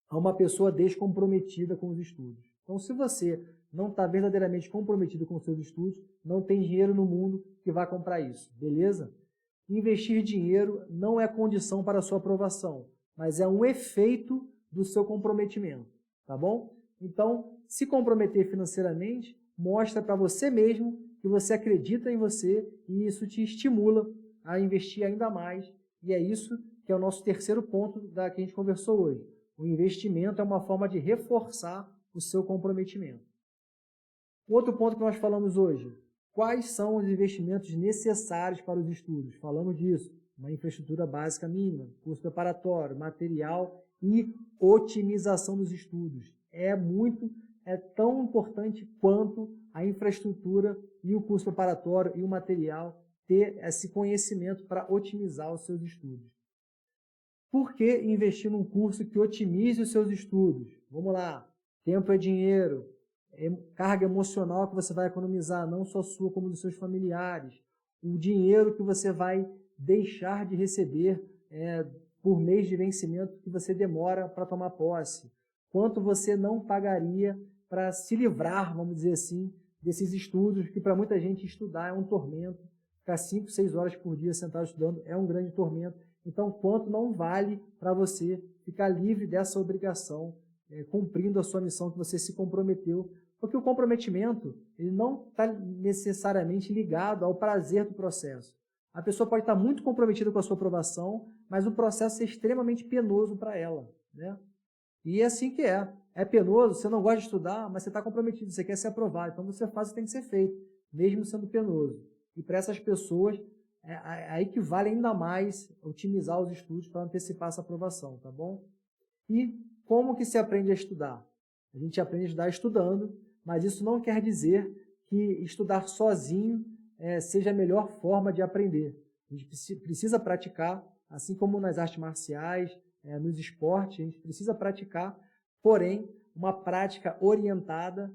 a uma pessoa descomprometida com os estudos. Então, se você não está verdadeiramente comprometido com os seus estudos, não tem dinheiro no mundo que vá comprar isso, beleza? Investir dinheiro não é condição para a sua aprovação, mas é um efeito do seu comprometimento, tá bom? Então, se comprometer financeiramente mostra para você mesmo que você acredita em você e isso te estimula a investir ainda mais. E é isso que é o nosso terceiro ponto que a gente conversou hoje. O investimento é uma forma de reforçar o seu comprometimento. Outro ponto que nós falamos hoje, quais são os investimentos necessários para os estudos? Falamos disso, uma infraestrutura básica mínima, curso preparatório, material e otimização dos estudos. É tão importante quanto a infraestrutura e o curso preparatório e o material ter esse conhecimento para otimizar os seus estudos. Por que investir num curso que otimize os seus estudos? Vamos lá, tempo é dinheiro, carga emocional que você vai economizar, não só sua como dos seus familiares, o dinheiro que você vai deixar de receber por mês de vencimento que você demora para tomar posse, quanto você não pagaria para se livrar, vamos dizer assim, desses estudos, que para muita gente estudar é um tormento, ficar 5, 6 horas por dia sentado estudando é um grande tormento, então quanto não vale para você ficar livre dessa obrigação, cumprindo a sua missão que você se comprometeu, porque o comprometimento ele não está necessariamente ligado ao prazer do processo. A pessoa pode estar muito comprometida com a sua aprovação, mas o processo é extremamente penoso para ela, né? E é assim que é. É penoso, você não gosta de estudar, mas você está comprometido, você quer ser aprovado, então você faz o que tem que ser feito, mesmo sendo penoso. E para essas pessoas, aí que vale ainda mais otimizar os estudos para antecipar essa aprovação, tá bom? E como que se aprende a estudar? A gente aprende a estudar estudando, mas isso não quer dizer que estudar sozinho seja a melhor forma de aprender. A gente precisa praticar, assim como nas artes marciais, nos esportes, a gente precisa praticar, porém, uma prática orientada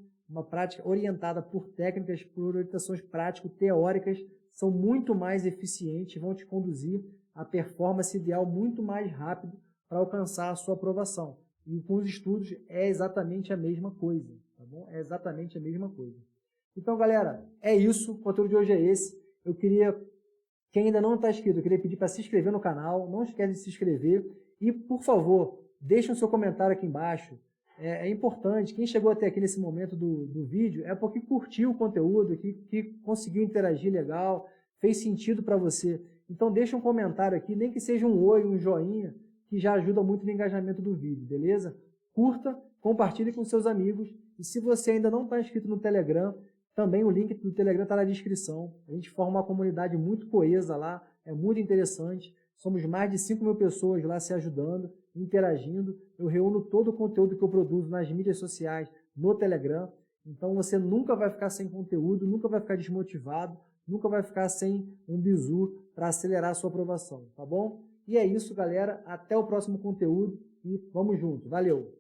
por técnicas, por orientações prático-teóricas, são muito mais eficientes, vão te conduzir à performance ideal muito mais rápido para alcançar a sua aprovação. E com os estudos é exatamente a mesma coisa, tá bom? É exatamente a mesma coisa. Então, galera, é isso. O conteúdo de hoje é esse. Quem ainda não está inscrito, eu queria pedir para se inscrever no canal. Não esquece de se inscrever. E, por favor, deixe o seu comentário aqui embaixo. É importante. Quem chegou até aqui nesse momento do vídeo é porque curtiu o conteúdo, que conseguiu interagir legal, fez sentido para você. Então, deixa um comentário aqui, nem que seja um oi, um joinha, que já ajuda muito no engajamento do vídeo, beleza? Curta, compartilhe com seus amigos. E se você ainda não está inscrito no Telegram, também o link do Telegram está na descrição. A gente forma uma comunidade muito coesa lá, é muito interessante. Somos mais de 5.000 pessoas lá se ajudando, interagindo. Eu reúno todo o conteúdo que eu produzo nas mídias sociais no Telegram. Então você nunca vai ficar sem conteúdo, nunca vai ficar desmotivado, nunca vai ficar sem um bizu para acelerar a sua aprovação, tá bom? E é isso, galera. Até o próximo conteúdo e vamos junto. Valeu!